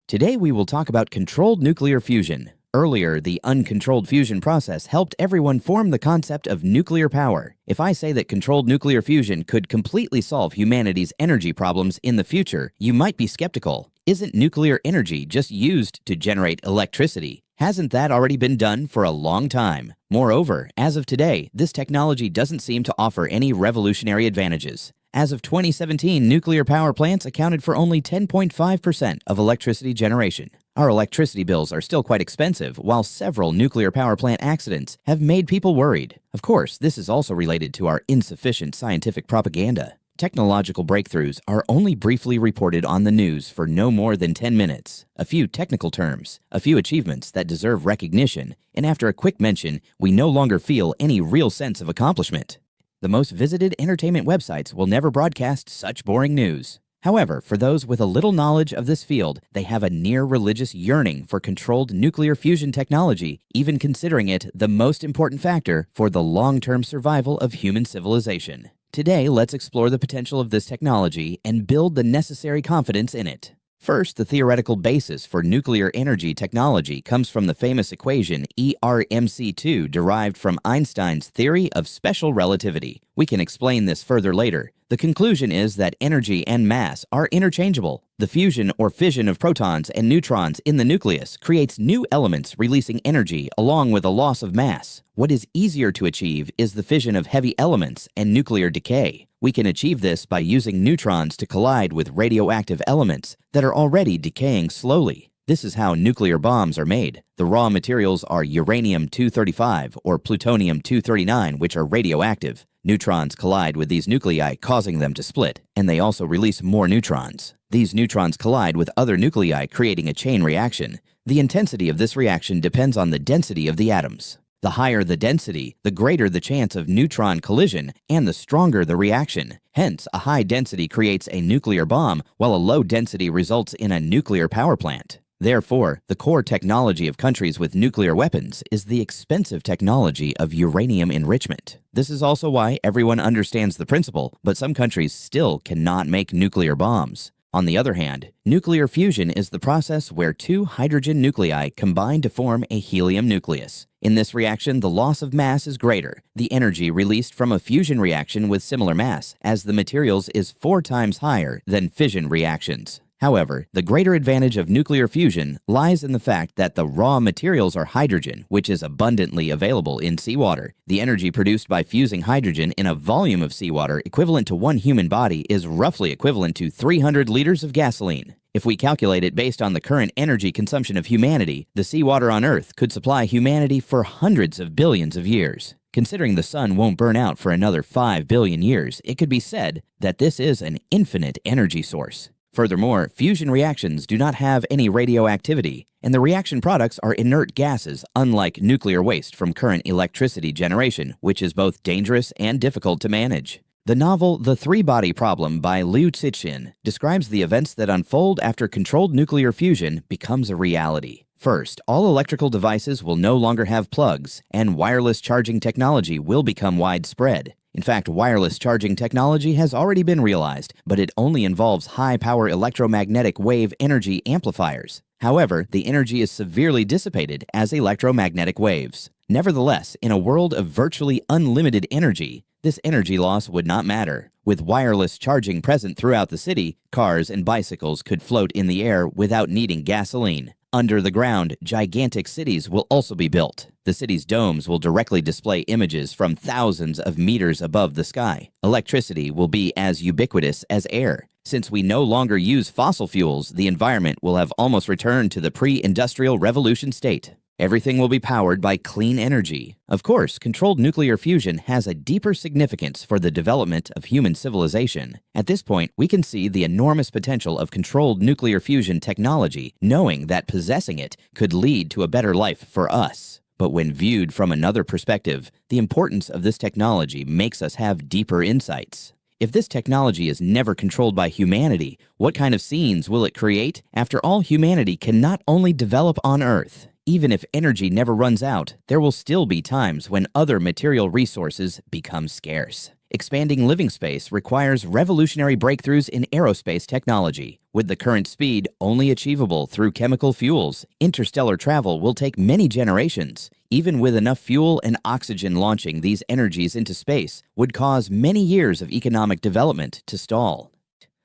Today we will talk about controlled nuclear fusion. Earlier, the uncontrolled fusion process helped everyone form the concept of nuclear power. If I say that controlled nuclear fusion could completely solve humanity's energy problems in the future, you might be skeptical. Isn't nuclear energy just used to generate electricity? Hasn't that already been done for a long time? Moreover, as of today, this technology doesn't seem to offer any revolutionary advantages. As of 2017, nuclear power plants accounted for only 10.5% of electricity generation. Our electricity bills are still quite expensive, while several nuclear power plant accidents have made people worried. Of course, this is also related to our insufficient scientific propaganda. Technological breakthroughs are only briefly reported on the news for no more than 10 minutes. A few technical terms, a few achievements that deserve recognition, and after a quick mention, we no longer feel any real sense of accomplishment. The most visited entertainment websites will never broadcast such boring news. However, for those with a little knowledge of this field, they have a near-religious yearning for controlled nuclear fusion technology, even considering it the most important factor for the long-term survival of human civilization. Today, let's explore the potential of this technology and build the necessary confidence in it. First, the theoretical basis for nuclear energy technology comes from the famous equation ERmc2 derived from Einstein's theory of special relativity. We can explain this further later. The conclusion is that energy and mass are interchangeable. The fusion or fission of protons and neutrons in the nucleus creates new elements releasing energy along with a loss of mass. What is easier to achieve is the fission of heavy elements and nuclear decay. We can achieve this by using neutrons to collide with radioactive elements that are already decaying slowly. This is how nuclear bombs are made. The raw materials are uranium-235 or plutonium-239, which are radioactive. Neutrons collide with these nuclei, causing them to split, and they also release more neutrons. These neutrons collide with other nuclei, creating a chain reaction. The intensity of this reaction depends on the density of the atoms. The higher the density, the greater the chance of neutron collision and the stronger the reaction. Hence, a high density creates a nuclear bomb, while a low density results in a nuclear power plant. Therefore, the core technology of countries with nuclear weapons is the expensive technology of uranium enrichment. This is also why everyone understands the principle, but some countries still cannot make nuclear bombs. On the other hand, nuclear fusion is the process where two hydrogen nuclei combine to form a helium nucleus. In this reaction, the loss of mass is greater. The energy released from a fusion reaction with similar mass as the materials is 4 times higher than fission reactions. However, the greater advantage of nuclear fusion lies in the fact that the raw materials are hydrogen, which is abundantly available in seawater. The energy produced by fusing hydrogen in a volume of seawater equivalent to one human body is roughly equivalent to 300 liters of gasoline. If we calculate it based on the current energy consumption of humanity, the seawater on Earth could supply humanity for hundreds of billions of years. Considering the sun won't burn out for another 5 billion years, it could be said that this is an infinite energy source. Furthermore, fusion reactions do not have any radioactivity, and the reaction products are inert gases, unlike nuclear waste from current electricity generation, which is both dangerous and difficult to manage. The novel The Three-Body Problem by Liu Cixin describes the events that unfold after controlled nuclear fusion becomes a reality. First, all electrical devices will no longer have plugs, and wireless charging technology will become widespread. In fact, wireless charging technology has already been realized, but it only involves high-power electromagnetic wave energy amplifiers. However, the energy is severely dissipated as electromagnetic waves. Nevertheless, in a world of virtually unlimited energy, this energy loss would not matter. With wireless charging present throughout the city, cars and bicycles could float in the air without needing gasoline. Under the ground, gigantic cities will also be built. The city's domes will directly display images from thousands of meters above the sky. Electricity will be as ubiquitous as air. Since we no longer use fossil fuels, the environment will have almost returned to the pre-industrial revolution state. Everything will be powered by clean energy. Of course, controlled nuclear fusion has a deeper significance for the development of human civilization. At this point, we can see the enormous potential of controlled nuclear fusion technology, knowing that possessing it could lead to a better life for us. But when viewed from another perspective, the importance of this technology makes us have deeper insights. If this technology is never controlled by humanity, what kind of scenes will it create? After all, humanity can not only develop on Earth. Even if energy never runs out, there will still be times when other material resources become scarce. Expanding living space requires revolutionary breakthroughs in aerospace technology. With the current speed only achievable through chemical fuels, interstellar travel will take many generations. Even with enough fuel and oxygen, launching these energies into space would cause many years of economic development to stall.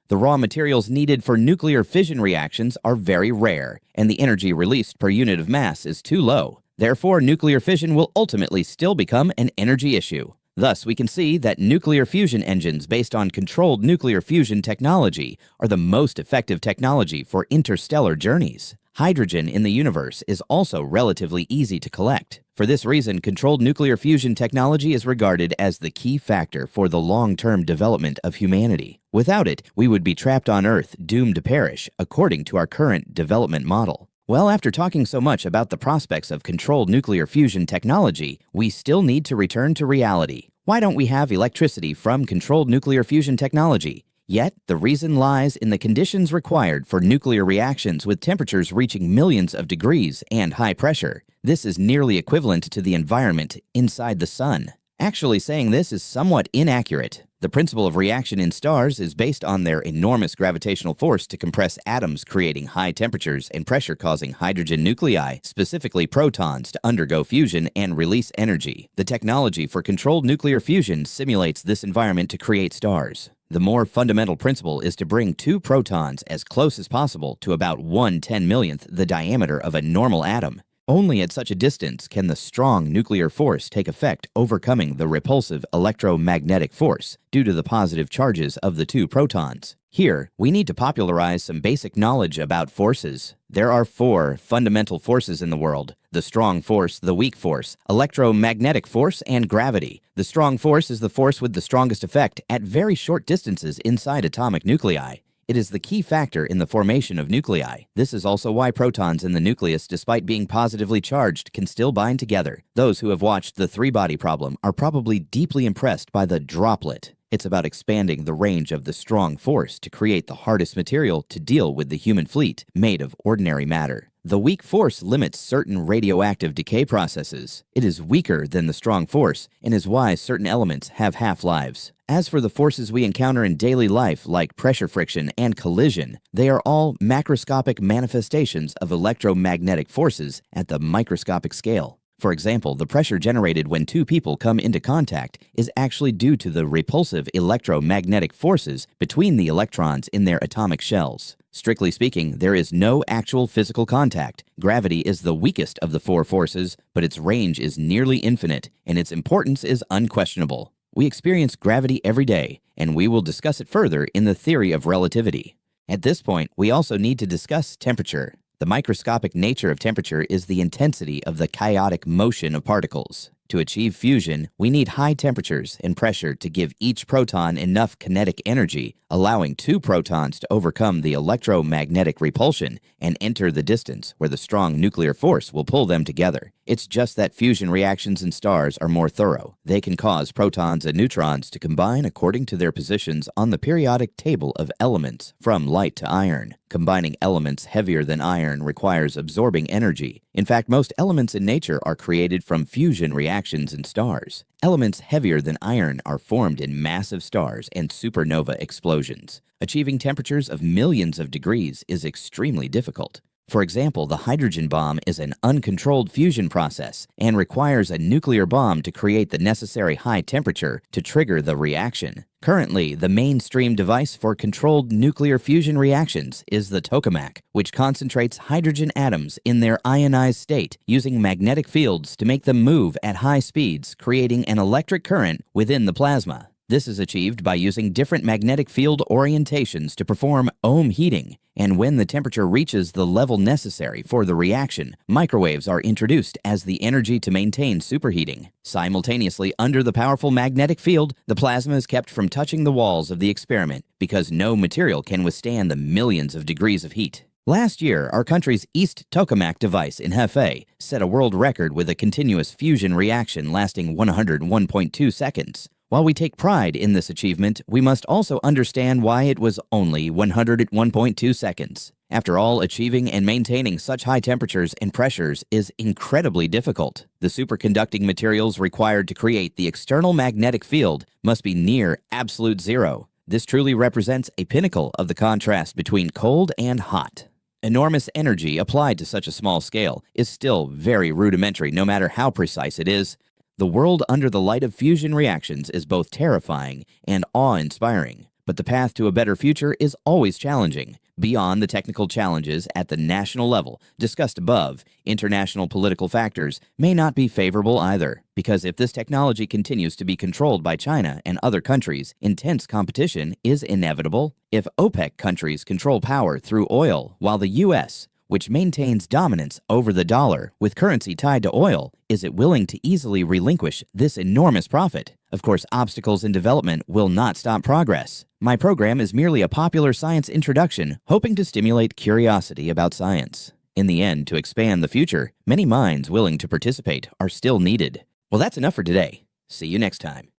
The raw materials needed for nuclear fission reactions are very rare, and the energy released per unit of mass is too low. Therefore, nuclear fission will ultimately still become an energy issue. Thus, we can see that nuclear fusion engines based on controlled nuclear fusion technology are the most effective technology for interstellar journeys. Hydrogen in the universe is also relatively easy to collect. For this reason, controlled nuclear fusion technology is regarded as the key factor for the long-term development of humanity. Without it, we would be trapped on Earth, doomed to perish, according to our current development model. Well, after talking so much about the prospects of controlled nuclear fusion technology, we still need to return to reality. Why don't we have electricity from controlled nuclear fusion technology? Yet, the reason lies in the conditions required for nuclear reactions with temperatures reaching millions of degrees and high pressure. This is nearly equivalent to the environment inside the sun. Actually, saying this is somewhat inaccurate. The principle of reaction in stars is based on their enormous gravitational force to compress atoms, creating high temperatures and pressure, causing hydrogen nuclei, specifically protons, to undergo fusion and release energy. The technology for controlled nuclear fusion simulates this environment to create stars. The more fundamental principle is to bring two protons as close as possible to about 1/10,000,000th the diameter of a normal atom. Only at such a distance can the strong nuclear force take effect, overcoming the repulsive electromagnetic force due to the positive charges of the two protons. Here, we need to popularize some basic knowledge about forces. There are 4 fundamental forces in the world: the strong force, the weak force, electromagnetic force, and gravity. The strong force is the force with the strongest effect at very short distances inside atomic nuclei. It is the key factor in the formation of nuclei. This is also why protons in the nucleus, despite being positively charged, can still bind together. Those who have watched the three-body problem are probably deeply impressed by the droplet. It's about expanding the range of the strong force to create the hardest material to deal with the human fleet, made of ordinary matter. The weak force limits certain radioactive decay processes. It is weaker than the strong force and is why certain elements have half-lives. As for the forces we encounter in daily life, like pressure friction and collision, they are all macroscopic manifestations of electromagnetic forces at the microscopic scale. For example, the pressure generated when two people come into contact is actually due to the repulsive electromagnetic forces between the electrons in their atomic shells. Strictly speaking, there is no actual physical contact. Gravity is the weakest of the 4 forces, but its range is nearly infinite, and its importance is unquestionable. We experience gravity every day, and we will discuss it further in the theory of relativity. At this point, we also need to discuss temperature. The microscopic nature of temperature is the intensity of the chaotic motion of particles. To achieve fusion, we need high temperatures and pressure to give each proton enough kinetic energy, allowing 2 protons to overcome the electromagnetic repulsion and enter the distance where the strong nuclear force will pull them together. It's just that fusion reactions in stars are more thorough. They can cause protons and neutrons to combine according to their positions on the periodic table of elements, from light to iron. Combining elements heavier than iron requires absorbing energy. In fact, most elements in nature are created from fusion reactions in stars. Elements heavier than iron are formed in massive stars and supernova explosions. Achieving temperatures of millions of degrees is extremely difficult. For example, the hydrogen bomb is an uncontrolled fusion process and requires a nuclear bomb to create the necessary high temperature to trigger the reaction. Currently, the mainstream device for controlled nuclear fusion reactions is the tokamak, which concentrates hydrogen atoms in their ionized state using magnetic fields to make them move at high speeds, creating an electric current within the plasma. This is achieved by using different magnetic field orientations to perform ohm heating, and when the temperature reaches the level necessary for the reaction, microwaves are introduced as the energy to maintain superheating. Simultaneously, under the powerful magnetic field, the plasma is kept from touching the walls of the experiment because no material can withstand the millions of degrees of heat. Last year, our country's East Tokamak device in Hefei set a world record with a continuous fusion reaction lasting 101.2 seconds. While we take pride in this achievement, we must also understand why it was only 101.2 seconds. After all, achieving and maintaining such high temperatures and pressures is incredibly difficult. The superconducting materials required to create the external magnetic field must be near absolute zero. This truly represents a pinnacle of the contrast between cold and hot. Enormous energy applied to such a small scale is still very rudimentary, no matter how precise it is. The world under the light of fusion reactions is both terrifying and awe-inspiring. But the path to a better future is always challenging. Beyond the technical challenges at the national level discussed above, international political factors may not be favorable either, because if this technology continues to be controlled by China and other countries, intense competition is inevitable. If OPEC countries control power through oil, while the U.S., which maintains dominance over the dollar with currency tied to oil, is it willing to easily relinquish this enormous profit? Of course, obstacles in development will not stop progress. My program is merely a popular science introduction, hoping to stimulate curiosity about science. In the end, to expand the future, many minds willing to participate are still needed. Well, that's enough for today. See you next time.